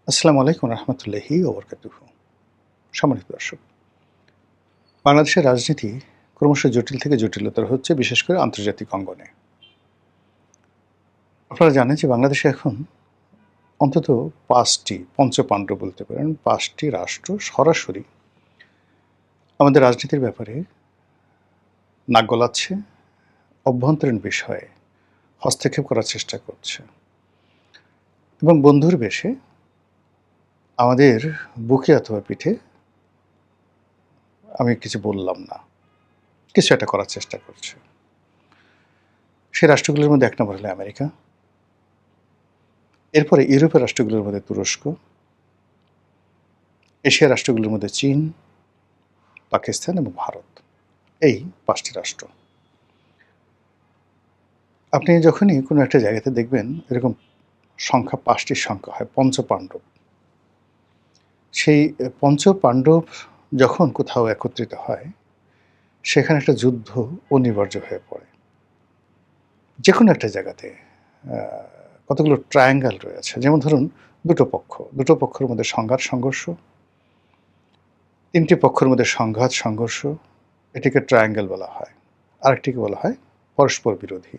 আসসালামু আলাইকুম রহমতুল্লাহি ওবরকাতুহু। সম্মানিত দর্শক, বাংলাদেশের রাজনীতি ক্রমশ জটিল থেকে জটিলতর হচ্ছে, বিশেষ করে আন্তর্জাতিক অঙ্গনে। আপনারা জানেন যে বাংলাদেশে এখন অন্তত ৫টি পঞ্চপাণ্ডব বলতে পারেন, ৫টি রাষ্ট্র সরাসরি আমাদের রাজনীতির ব্যাপারে নাক গলাচ্ছে, অভ্যন্তরীণ বিষয়ে হস্তক্ষেপ করার চেষ্টা করছে এবং বন্ধুর বেশে আমাদের বুকে অথবা পিঠে আমি কিছু বললাম না, কিছু একটা করার চেষ্টা করছে। সেই রাষ্ট্রগুলোর মধ্যে ১ নম্বর হলো আমেরিকা। এরপরে ইউরোপের রাষ্ট্রগুলোর মধ্যে তুরস্ক, এশিয়ার রাষ্ট্রগুলোর মধ্যে চীন, পাকিস্তান এবং ভারত। এই ৫টি রাষ্ট্র। আপনি যখনই কোনো একটা জায়গাতে দেখবেন এরকম সংখ্যা ৫টির সংখ্যা হয়, পঞ্চপাণ্ডব। সেই পঞ্চপাণ্ডব যখন কোথাও একত্রিত হয়, সেখানে একটা যুদ্ধ অনিবার্য হয়ে পড়ে। যেকোনো একটা জায়গাতে কতগুলো ট্রায়াঙ্গেল রয়েছে। যেমন ধরুন দুটো পক্ষের মধ্যে সংঘর্ষ, ৩টি পক্ষের মধ্যে সংঘর্ষ, এটিকে ট্রায়াঙ্গেল বলা হয়। আরেকটিকে বলা হয় পরস্পর বিরোধী।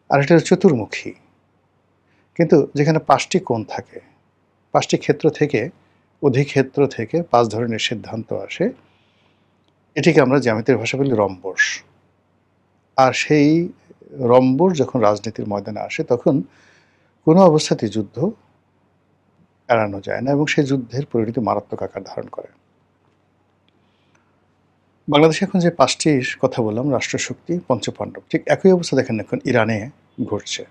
আরেকটা হচ্ছে চতুর্মুখী। কিন্তু যেখানে ৫টি কোণ থাকে, ৫টি ক্ষেত্র থেকে অধিক্ষেত্র থেকে ৫ ধরনের সিদ্ধান্ত আসে, এটিকে আমরা জ্যামিতির ভাষায় বলি রম্বস। আর সেই রম্বস যখন রাজনীতির ময়দানে আসে, তখন কোনো অবস্থাতেই যুদ্ধ এড়ানো যায় না এবং সেই যুদ্ধের পরিণতি মারাত্মক আকার ধারণ করে। বাংলাদেশে এখন যে ৫টির কথা বললাম রাষ্ট্রশক্তি, পঞ্চপাণ্ডব, ঠিক একই অবস্থা দেখেন এখন ইরানে ঘটছে।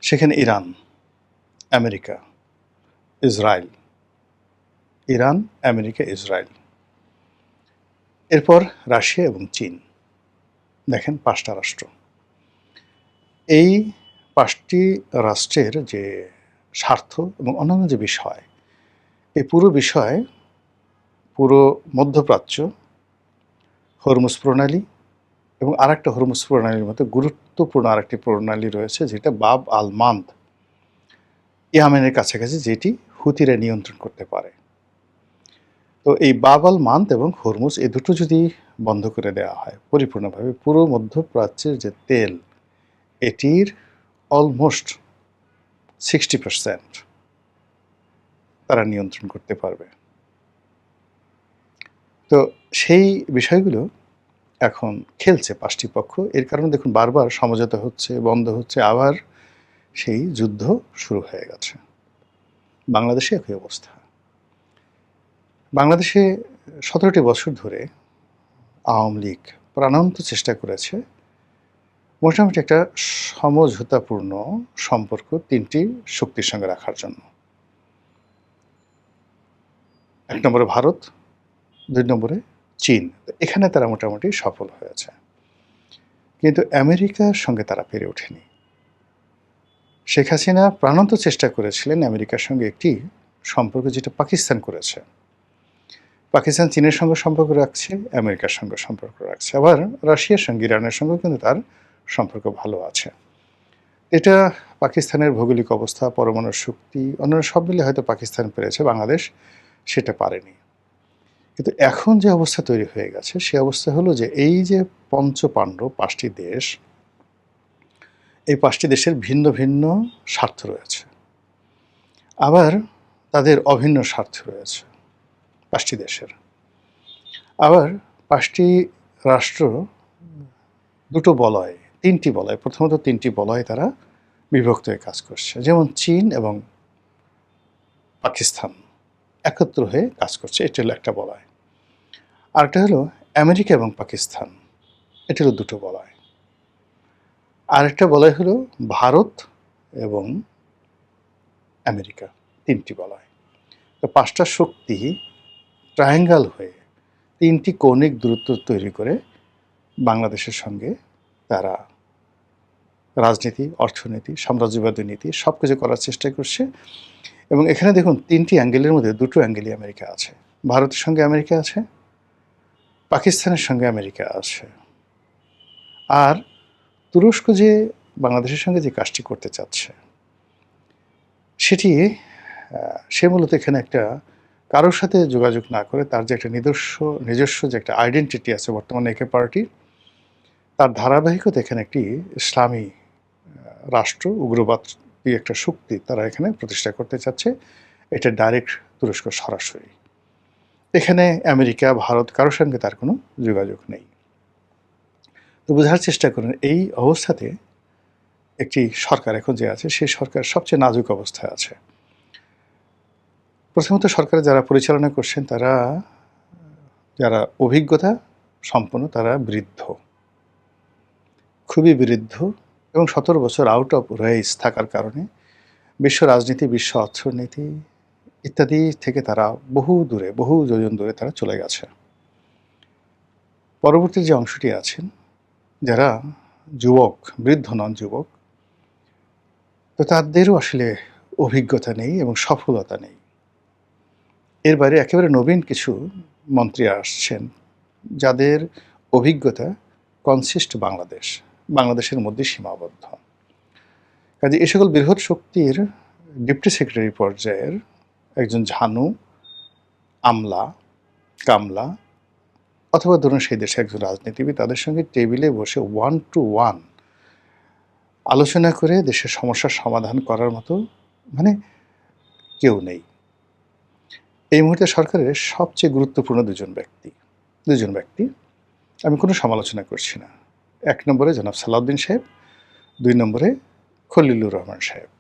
সেখানে Iran, America, Israel, Iran, America, Israel. এরপর রাশিয়া এবং চীন। দেখেন ৫টা রাষ্ট্র। এই ৫টি রাষ্ট্রের যে স্বার্থ এবং অন্যান্য যে বিষয়, এই পুরো বিষয়, পুরো মধ্যপ্রাচ্য, হরমুজ প্রণালী এবং আরেকটা হরমুজ প্রণালীর মতো গুরুত্বপূর্ণ আরেকটি প্রণালী রয়েছে, যেটা বাব আল মান্দ, ইয়ামেনের কাছাকাছি, যেটি হুতিরা নিয়ন্ত্রণ করতে পারে। তো এই বাব আল মান্দ এবং হরমুজ, এই দুটো যদি বন্ধ করে দেওয়া হয় পরিপূর্ণভাবে, পুরো মধ্যপ্রাচ্যের যে তেল, এটির অলমোস্ট 60% তারা নিয়ন্ত্রণ করতে পারবে। তো সেই বিষয়গুলো এখন খেলছে ৫টি পক্ষ। এর কারণে দেখুন বারবার সমঝোতা হচ্ছে, বন্ধ হচ্ছে, আবার সেই যুদ্ধ শুরু হয়ে গেছে। বাংলাদেশে একই অবস্থা। বাংলাদেশে ১৭টি বছর ধরে আওয়ামী লীগ প্রাণান্ত চেষ্টা করেছে মোটামুটি একটা সমঝোতাপূর্ণ সম্পর্ক ৩টি শক্তির সঙ্গে রাখার জন্য। ১ নম্বরে ভারত, ২ নম্বরে চীন। এখানে তারা মোটামুটি সফল হয়েছে। কিন্তু আমেরিকার সঙ্গে তারা পেরে ওঠেনি। শেখ হাসিনা প্রাণান্ত চেষ্টা করেছিলেন আমেরিকার সঙ্গে একটি সম্পর্ক, যেটা পাকিস্তান করেছে। পাকিস্তান চীনের সঙ্গে সম্পর্ক রাখছে, আমেরিকার সঙ্গে সম্পর্ক রাখছে। আবার রাশিয়ার সঙ্গে, ইরানের সঙ্গেও কিন্তু তার সম্পর্ক ভালো আছে। এটা পাকিস্তানের ভৌগোলিক অবস্থা, পরমাণু শক্তি, অন্যান্য সব মিলে হয়তো পাকিস্তান পেরেছে, বাংলাদেশ সেটা পারেনি। কিন্তু এখন যে অবস্থা তৈরি হয়ে গেছে, সে অবস্থা হলো যে এই যে পঞ্চপাণ্ডব ৫টি দেশ, এই ৫টি দেশের ভিন্ন ভিন্ন স্বার্থ রয়েছে, আবার তাদের অভিন্ন স্বার্থ রয়েছে ৫টি দেশের। আবার ৫টি রাষ্ট্র দুটো বলয়, ৩টি বলয়, প্রথমত ৩টি বলয় তারা বিভক্ত হয়ে কাজ করছে। যেমন চীন এবং পাকিস্তান একত্র হয়ে কাজ করছে, এটা হলো একটা বলয়। আরেকটা হলো আমেরিকা এবং পাকিস্তান, এটা হলো দুটো বলয়। আরেকটা বলয় হলো ভারত এবং আমেরিকা, ৩টি বলয়। তো ৫টা শক্তি ট্রায়াঙ্গেল হয়ে ৩টি কৌণিক দূরত্ব তৈরি করে বাংলাদেশের সঙ্গে তারা রাজনীতি, অর্থনীতি, সাম্রাজ্যবাদী নীতি সব কিছু করার চেষ্টা করছে। এবং এখানে দেখুন ৩টি অ্যাঙ্গেলের মধ্যে ২টো অ্যাঙ্গেলই আমেরিকা আছে। ভারতের সঙ্গে আমেরিকা আছে, পাকিস্তানের সঙ্গে আমেরিকা আছে। আর তুরস্ক যে বাংলাদেশের সঙ্গে যে কাজটি করতে চাচ্ছে, সেটি সে মূলত এখানে একটা কারোর সাথে যোগাযোগ না করে তার যে একটা নিজস্ব যে একটা আইডেন্টিটি আছে বর্তমানে একে পার্টির, তার ধারাবাহিকতা এখানে একটি ইসলামী রাষ্ট্র, উগ্রবাদী একটা শক্তি তারা এখানে প্রতিষ্ঠা করতে চাচ্ছে। এটা ডাইরেক্ট তুরস্ক সরাসরি। এখানে আমেরিকা, ভারত কারোর সঙ্গে তার কোনো যোগাযোগ নেই। তো বোঝার চেষ্টা করুন, এই অবস্থাতে একটি সরকার এখন যে আছে, সেই সরকার সবচেয়ে নাজুক অবস্থায় আছে। প্রথমত সরকার যারা পরিচালনা করছেন তারা যারা অভিজ্ঞতা সম্পন্ন তারা বৃদ্ধ, খুবই বৃদ্ধ, এবং ১৭ বছর আউট অফ রেস থাকার কারণে বিশ্ব রাজনীতি, বিশ্ব অর্থনীতি ইত্যাদি থেকে তারা বহু যোজন দূরে তারা চলে গেছে। পরবর্তী যে অংশটি আছেন যারা যুবক, বৃদ্ধ নন যুবক, তো তাদেরও আসলে অভিজ্ঞতা নেই এবং সফলতা নেই। এর বাইরে একেবারে নবীন কিছু মন্ত্রী আসছেন যাদের অভিজ্ঞতা কনসিস্ট বাংলাদেশের মধ্যে সীমাবদ্ধ। কাজে এ সকল বৃহৎ শক্তির ডেপুটি সেক্রেটারি পর্যায়ের একজন ঝানু, আমলা, কামলা, অথবা ধরুন সেই দেশে একজন রাজনীতিবিদ, তাদের সঙ্গে টেবিলে বসে 1 to 1 আলোচনা করে দেশের সমস্যার সমাধান করার মতো কেউ নেই। এই মুহূর্তে সরকারের সবচেয়ে গুরুত্বপূর্ণ দুজন ব্যক্তি, আমি কোনো সমালোচনা করছি না। ১ নম্বরে জনাব সালাউদ্দিন সাহেব, ২ নম্বরে খলিলুর রহমান সাহেব।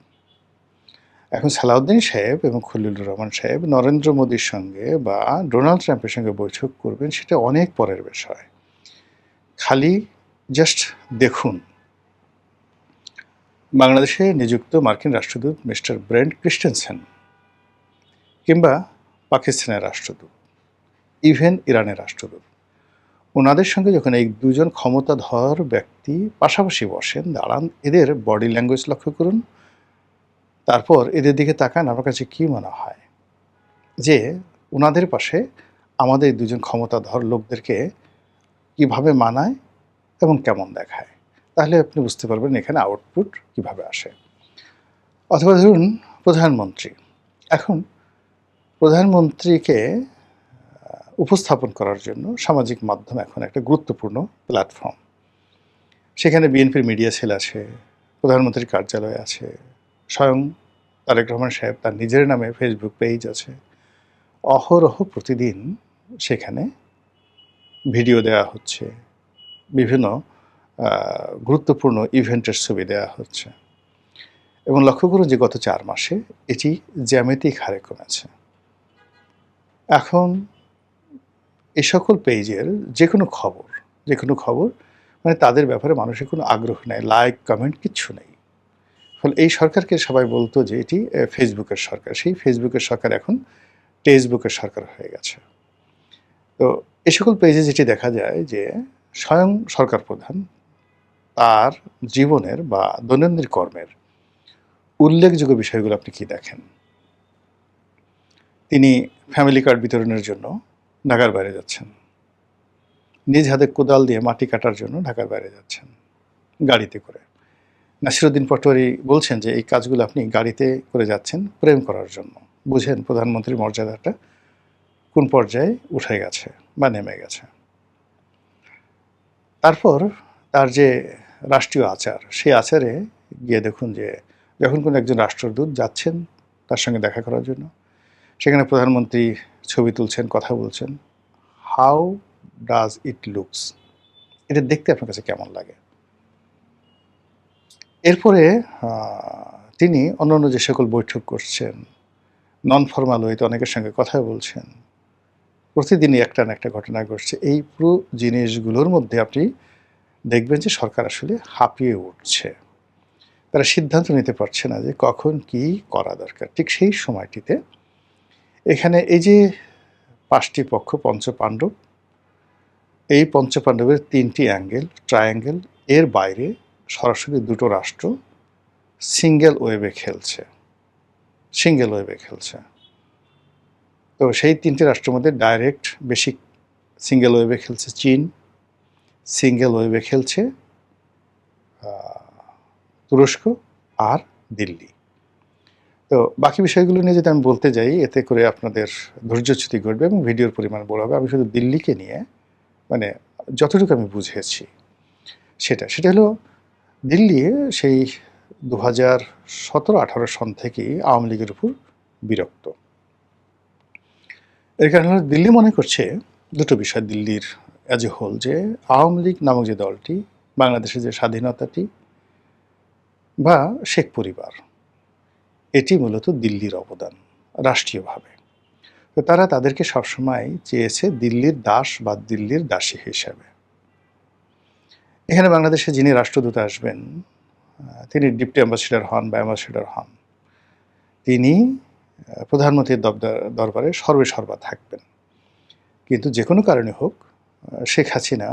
এখন সালাউদ্দিন সাহেব এবং খলিলুর রহমান সাহেব নরেন্দ্র মোদীর সঙ্গে বা ডোনাল্ড ট্রাম্পের সঙ্গে বৈঠক করবেন, সেটা অনেক পরের বিষয়। খালি জাস্ট দেখুন, বাংলাদেশে নিযুক্ত মার্কিন রাষ্ট্রদূত মিস্টার ব্রেন্ট ক্রিস্টেনসেন, কিংবা পাকিস্তানের রাষ্ট্রদূত, ইভেন ইরানের রাষ্ট্রদূত, ওনাদের সঙ্গে যখন এই দুজন ক্ষমতাধর ব্যক্তি পাশাপাশি বসেন, দাঁড়ান, এদের বডি ল্যাঙ্গুয়েজ লক্ষ্য করুন, তারপর এদের দিকে তাকান, আমার কাছে কী মনে হয় যে ওনাদের পাশে আমাদের দুজন ক্ষমতাধর লোকদেরকে কিভাবে মানায় এবং কেমন দেখায়, তাহলে আপনি বুঝতে পারবেন এখানে আউটপুট কিভাবে আসে। অথবা ধরুন প্রধানমন্ত্রী, এখন প্রধানমন্ত্রীকে উপস্থাপন করার জন্য সামাজিক মাধ্যম এখন একটা গুরুত্বপূর্ণ প্ল্যাটফর্ম। সেখানে বিএনপির মিডিয়া সেল আছে, প্রধানমন্ত্রীর কার্যালয় আছে, স্বয়ং তারেক রহমান সাহেব তার নিজের নামে ফেসবুক পেজ আছে। অহরহ প্রতিদিন সেখানে ভিডিও দেওয়া হচ্ছে, বিভিন্ন গুরুত্বপূর্ণ ইভেন্টের ছবি দেওয়া হচ্ছে, এবং লক্ষ্য করুন যে গত 4 মাসে এটি জ্যামিতিক হারে কমেছে। এখন এই সকল পেজের যে কোনো খবর তাদের ব্যাপারে মানুষের কোনো আগ্রহ নেই, লাইক কমেন্ট কিচ্ছু নেই। ফলে এই সরকারকে সবাই বলতো যে এটি ফেসবুকের সরকার, সেই ফেসবুকের সরকার এখন টেক্সটবুকের সরকার হয়ে গেছে। তো এ সকল পেজে যেটি দেখা যায় যে স্বয়ং সরকার প্রধান তার জীবনের বা দৈনন্দিন কর্মের উল্লেখযোগ্য বিষয়গুলো আপনি কি দেখেন? তিনি ফ্যামিলি কার্ড বিতরণের জন্য ঢাকার বাইরে যাচ্ছেন, নিজ হাতে কোদাল দিয়ে মাটি কাটার জন্য ঢাকার বাইরে যাচ্ছেন গাড়িতে করে। নাসিরুদ্দিন পাটোয়ারি বলছেন যে এই কাজগুলো আপনি গাড়িতে করে যাচ্ছেন প্রেম করার জন্য। বুঝেন প্রধানমন্ত্রীর মর্যাদাটা কোন পর্যায়ে উঠে গেছে বা নেমে গেছে। তারপর তার যে রাষ্ট্রীয় আচার, সেই আচারে গিয়ে দেখুন যে যখন কোনো একজন রাষ্ট্রদূত যাচ্ছেন তার সঙ্গে দেখা করার জন্য, সেখানে প্রধানমন্ত্রী ছবি তুলছেন, কথা বলছেন। How does it looks? এটা দেখতে আপনার কাছে কেমন লাগে? এরপরে তিনি অন্যান্য যে সকল বৈঠক করছেন, নন ফর্মাল ওয়েতে অনেকের সঙ্গে কথা বলছেন, প্রতিদিনই একটা না একটা ঘটনা ঘটছে। এই পুরো জিনিসগুলোর মধ্যে আপনি দেখবেন যে সরকার আসলে হাঁপিয়ে উঠছে। তারা সিদ্ধান্ত নিতে পারছে না যে কখন কি করা দরকার। ঠিক সেই সময়টিতে এখানে এই যে 5টি পক্ষ পঞ্চপাণ্ডব, এই পঞ্চপাণ্ডবের 3টি অ্যাঙ্গেল, ট্রায়াঙ্গেল, এর বাইরে সরাসরি দুটো রাষ্ট্র সিঙ্গেল ওয়েভে খেলছে। তো সেই 3টে রাষ্ট্রের মধ্যে ডাইরেক্ট বেসিক সিঙ্গেল ওয়েভে খেলছে চীন, সিঙ্গেল ওয়েভে খেলছে তুরস্ক আর দিল্লি। তো তো বাকি বিষয়গুলো নিয়ে যদি আমি বলতে যাই, এতে করে আপনাদের ধৈর্যচ্যুতি ঘটবে এবং ভিডিওর পরিমাণ বড় হবে। আমি শুধু দিল্লিকে নিয়ে মানে যতটুকু আমি বুঝেছি সেটা হলো দিল্লি সেই ২০১৭-১৮ সন থেকেই আওয়ামী লীগের উপর বিরক্ত। এর কারণ হলো দিল্লি মনে করছে দুটো বিষয় দিল্লির অ্যাজ এ হোল, যে আওয়ামী লীগ নামক যে দলটি বাংলাদেশের যে স্বাধীনতাটি বা শেখ পরিবার, এটি মূলত দিল্লির অবদান রাষ্ট্রীয়ভাবে। তো তারা তাদেরকে সবসময় চেয়েছে দিল্লির দাস বা দিল্লির দাসী হিসাবে। এখানে বাংলাদেশে যিনি রাষ্ট্রদূত আসবেন, তিনি ডিপটি অ্যাম্বাসেডর হন বা অ্যাম্বাসেডর হন, তিনি প্রধানমন্ত্রীর দরবারে সর্বেসর্বা থাকবেন। কিন্তু যে কোনো কারণে হোক শেখ হাসিনা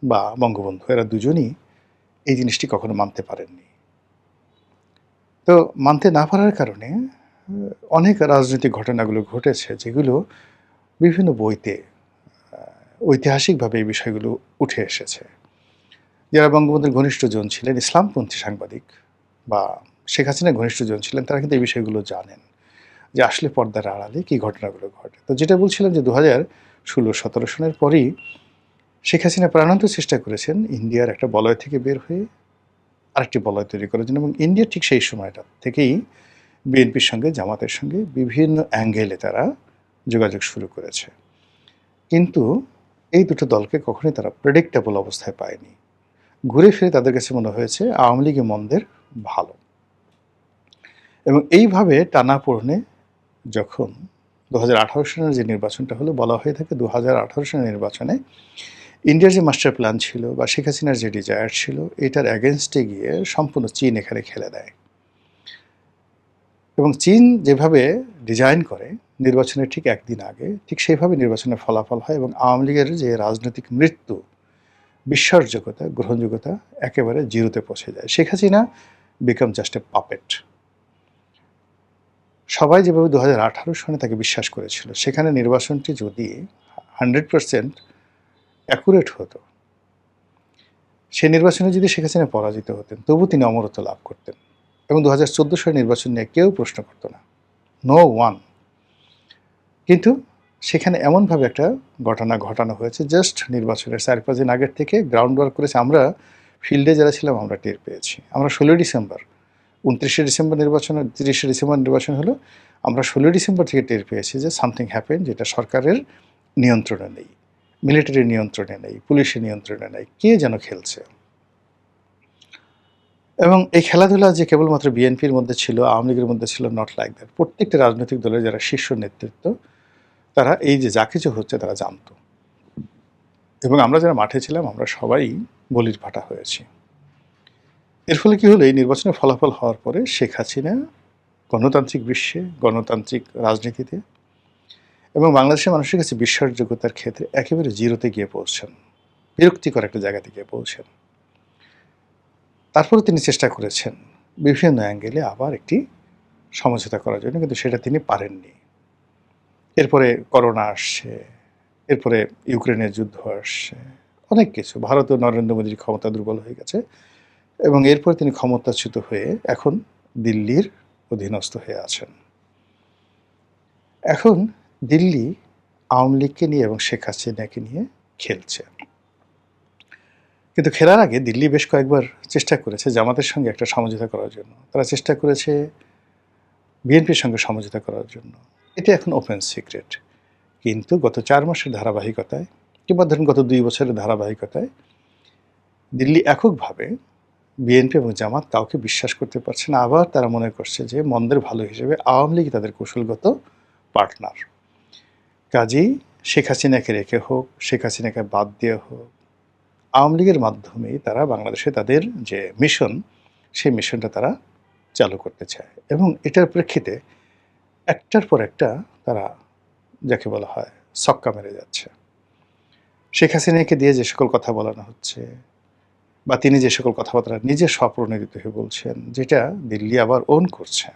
বা বঙ্গবন্ধু এরা দুজনই এই জিনিসটি কখনো মানতে পারেননি। তো মানতে না পারার কারণে অনেক রাজনৈতিক ঘটনাগুলো ঘটেছে, যেগুলো বিভিন্ন বইতে ঐতিহাসিকভাবে এই বিষয়গুলো উঠে এসেছে। যারা বঙ্গবন্ধুর ঘনিষ্ঠজন ছিলেন, ইসলামপন্থী সাংবাদিক বা শেখ হাসিনার ঘনিষ্ঠজন ছিলেন, তারা কিন্তু এই বিষয়গুলো জানেন যে আসলে পর্দার আড়ালে কী ঘটনাগুলো ঘটে। তো যেটা বলছিলাম যে 2016-17 সনের পরই শেখ হাসিনা প্রাণান্ত চেষ্টা করেছেন ইন্ডিয়ার একটা বলয় থেকে বের হয়ে আরেকটি বলয় তৈরি করার জন্য, এবং ইন্ডিয়া ঠিক সেই সময়টা থেকেই বিএনপির সঙ্গে জামাতের সঙ্গে বিভিন্ন অ্যাঙ্গেলে তারা যোগাযোগ শুরু করেছে। কিন্তু এই দুটো দলকে কখনোই তারা প্রেডিক্টেবল অবস্থায় পায়নি। ঘুরে ফিরে তাদের কাছে মনে হয়েছে আওয়ামী লীগের মন্দের ভালো, এবং এইভাবে টানাপোড়েনে যখন 2018 সনের যে নির্বাচনটা হলো, বলা হয়ে থাকে 2018 সনের নির্বাচনে ইন্ডিয়ার যে মাস্টার প্ল্যান ছিল বা শেখ হাসিনার যে ডিজায়ার ছিল, এটার অ্যাগেনস্টে গিয়ে সম্পূর্ণ চীন এখানে খেলে দেয়। এবং চীন যেভাবে ডিজাইন করে নির্বাচনের ঠিক একদিন আগে, ঠিক সেইভাবে নির্বাচনের ফলাফল হয় এবং আওয়ামী লীগের যে রাজনৈতিক মৃত্যু, বিশ্বাসযোগ্যতা, গ্রহণযোগ্যতা একেবারে জিরোতে পৌঁছে যায়। Sheikh Hasina become just a puppet. সবাই যেভাবে 2018 সনে তাকে বিশ্বাস করেছিল, সেখানে নির্বাচনটি যদি 100% অ্যাকুরেট হতো, সেই নির্বাচনে যদি শেখ হাসিনা পরাজিত হতেন, তবু তিনি অমরত্ব লাভ করতেন এবং 2014 সালের নির্বাচন নিয়ে কেউ প্রশ্ন করত না, নো ওয়ান। কিন্তু সেখানে এমনভাবে একটা ঘটনা ঘটানো হয়েছে, জাস্ট নির্বাচনের 4-5 দিন আগের থেকে গ্রাউন্ড ওয়ার্ক করেছে। আমরা ফিল্ডে যারা ছিলাম আমরা টের পেয়েছি। আমরা 16 ডিসেম্বর, 29শে ডিসেম্বর নির্বাচন, 30শে ডিসেম্বর নির্বাচন হলো, আমরা 16 ডিসেম্বর থেকে টের পেয়েছি যে সামথিং হ্যাপেন, যেটা সরকারের নিয়ন্ত্রণে নেই, মিলিটারির নিয়ন্ত্রণে নেই, পুলিশের নিয়ন্ত্রণে নেই, কে যেন খেলছে। এবং এই খেলাধুলা যে কেবলমাত্র বিএনপির মধ্যে ছিল, আওয়ামী লীগের মধ্যে ছিল, নট লাইক দ্যাট। প্রত্যেকটা রাজনৈতিক দলের যারা শীর্ষ নেতৃত্ব, তারা এই যে যা কিছু হচ্ছে তারা জানত, এবং আমরা যারা মাঠে ছিলাম আমরা সবাই বলির পাঠা হয়েছি। এর ফলে কী হলো, এই নির্বাচনের ফলাফল হওয়ার পরে শেখ হাসিনা গণতান্ত্রিক বিশ্বে, গণতান্ত্রিক রাজনীতিতে এবং বাংলাদেশের মানুষের কাছে বিশ্বাসযোগ্যতার ক্ষেত্রে একেবারে জিরোতে গিয়ে পৌঁছেন, বিরক্তিকর একটা জায়গাতে গিয়ে পৌঁছেন। তারপরে তিনি চেষ্টা করেছেন বিভিন্ন অ্যাঙ্গেলে আবার একটি সমঝোতা করার জন্য, কিন্তু সেটা তিনি পারেননি। এরপরে করোনা আসছে, এরপরে ইউক্রেনের যুদ্ধ আসছে, অনেক কিছু, ভারতীয় নরেন্দ্র মোদীর ক্ষমতা দুর্বল হয়ে গেছে, এবং এরপরে তিনি ক্ষমতাচ্যুত হয়ে এখন দিল্লির অধীনস্থ হয়ে আছেন। এখন দিল্লি আওয়ামী লীগকে নিয়ে এবং শেখ হাসিনাকে নিয়ে খেলছে। কিন্তু খেলার আগে দিল্লি বেশ কয়েকবার চেষ্টা করেছে জামাতের সঙ্গে একটা সমঝোতা করার জন্য, তারা চেষ্টা করেছে বিএনপির সঙ্গে সমঝোতা করার জন্য। এটা এখন ওপেন সিক্রেট। কিন্তু গত 4 মাসের ধারাবাহিকতায় কিংবা ধরুন গত 2 বছরের ধারাবাহিকতায় দিল্লি এককভাবে বিএনপি এবং জামাত কাউকে বিশ্বাস করতে পারছে না। আবার তারা মনে করছে যে মন্দের ভালো হিসেবে আওয়ামী লীগ তাদের কৌশলগত পার্টনার। কাজেই শেখ হাসিনাকে রেখে হোক, শেখ হাসিনাকে বাদ দিয়ে হোক, আওয়ামী লীগের মাধ্যমেই তারা বাংলাদেশে তাদের যে মিশন, সেই মিশনটা তারা চালু করতে চায়, এবং এটার প্রেক্ষিতে একটার পর একটা তারা যাকে বলা হয় ছক্কা মেরে যাচ্ছে। শেখ হাসিনাকে দিয়ে যে সকল কথা বলানো হচ্ছে বা তিনি যে সকল কথাবার্তা নিজে স্বপ্রণোদিত হয়ে বলছেন, যেটা দিল্লি আবার ওন করছে,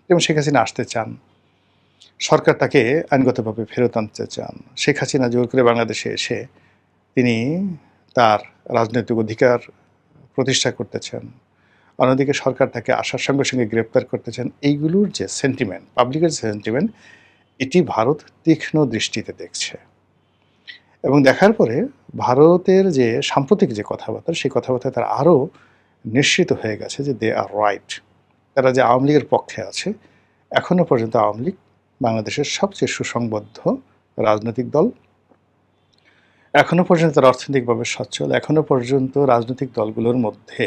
যেমন শেখ হাসিনা আসতে চান, সরকার তাকে আইনগতভাবে ফেরত আনতে চান, শেখ হাসিনা জোর করে বাংলাদেশে এসে তিনি তার রাজনৈতিক অধিকার প্রতিষ্ঠা করতে চান, অন্যদিকে সরকার তাকে আসার সঙ্গে সঙ্গে গ্রেপ্তার করতে চান। এইগুলোর যে সেন্টিমেন্ট, পাবলিকের সেন্টিমেন্ট, এটি ভারত তীক্ষ্ণ দৃষ্টিতে দেখছে এবং দেখার পরে ভারতের যে সাম্প্রতিক যে কথাবার্তা, সেই কথাবার্তায় তারা আরও নিশ্চিত হয়ে গেছে যে দে আর রাইট। তারা যে আওয়ামী লীগের পক্ষে আছে, এখনও পর্যন্ত আওয়ামী লীগ বাংলাদেশের সবচেয়ে সুসংবদ্ধ রাজনৈতিক দল। এখনও পর্যন্ত তারা অর্থনৈতিকভাবে সচ্ছল। এখনও পর্যন্ত রাজনৈতিক দলগুলোর মধ্যে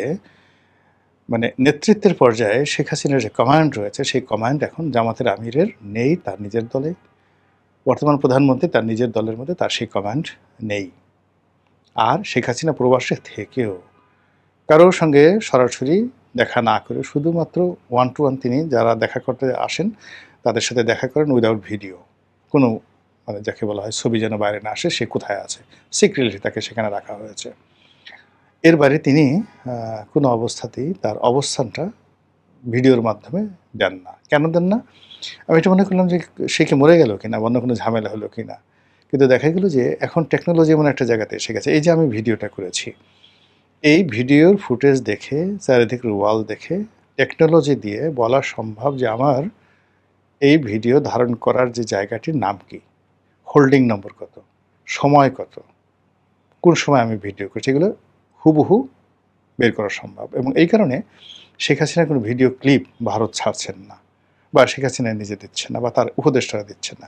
মানে নেতৃত্বের পর্যায়ে শেখ হাসিনার যে কমান্ড রয়েছে, সেই কমান্ড এখন জামাতের আমিরের নেই তার নিজের দলে। বর্তমান প্রধানমন্ত্রী তার নিজের দলের মধ্যে তার সেই কমান্ড নেই। আর শেখ হাসিনা প্রবাসে থেকেও কারোর সঙ্গে সরাসরি দেখা না করে শুধুমাত্র ওয়ান টু ওয়ান তিনি যারা দেখা করতে আসেন তাদের সাথে দেখা করেন উইদাউট ভিডিও। কোনো মানে যাকে বলা হয় ছবি যেন বাইরে না আসে, সে কোথায় আছে, সিক্রেটলি তাকে সেখানে রাখা হয়েছে। এর বাইরে তিনি কোনো অবস্থাতেই তার অবস্থানটা ভিডিওর মাধ্যমে দেন না। কেন দেন না? আমি এটা মনে করলাম যে সে কি মরে গেল কিনা, অন্য কোনো ঝামেলা হলো কিনা। কিন্তু দেখা গেল যে এখন টেকনোলজি এমন একটা জায়গাতে এসে গেছে। এই যে আমি ভিডিওটা করেছি, এই ভিডিওর ফুটেজ দেখে, চারিদিকের ওয়াল দেখে টেকনোলজি দিয়ে বলা সম্ভব যে আমার এই ভিডিও ধারণ করার যে জায়গাটির নাম কি, হোল্ডিং নম্বর কত, সময় কত, কোন সময় আমি ভিডিও করছি, এগুলো হুবহু বের করা সম্ভব। এবং এই কারণে শেখ হাসিনার কোনো ভিডিও ক্লিপ ভারত ছাড়ছেন না, বা শেখ হাসিনা নিজে দিচ্ছেন না, বা তার উপদেষ্টারা দিচ্ছেন না।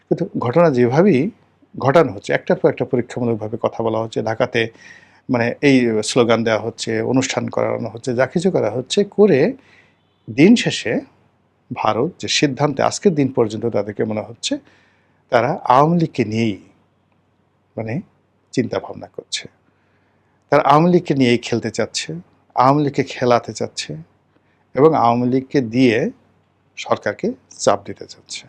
কিন্তু ঘটনা যেভাবেই ঘটানো হচ্ছে, একটার পর একটা পরীক্ষামূলকভাবে কথা বলা হচ্ছে, ঢাকাতে মানে এই স্লোগান দেওয়া হচ্ছে, অনুষ্ঠান করানো হচ্ছে, যা কিছু করা হচ্ছে করে দিন শেষে ভারত যে সিদ্ধান্তে আজকের দিন পর্যন্ত তাদেরকে মনে হচ্ছে তারা আওয়ামী লীগকে নিয়েই মানে চিন্তা ভাবনা করছে। তারা আওয়ামী লীগকে নিয়েই খেলতে চাচ্ছে, আওয়ামী লীগকে খেলাতে চাচ্ছে এবং আওয়ামী লীগকে দিয়ে সরকারকে চাপ দিতে চাচ্ছে।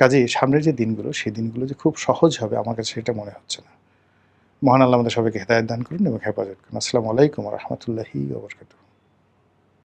কাজেই সামনের যে দিনগুলো, সেই দিনগুলো যে খুব সহজ হবে আমার কাছে সেটা মনে হচ্ছে না। মহান আল্লাহ আমাদের সবাইকে হেদায়েত দান করুন এবং হেফাজত করুন। আসসালামু আলাইকুম ওয়া রাহমাতুল্লাহি ওয়া বারাকাতুহু।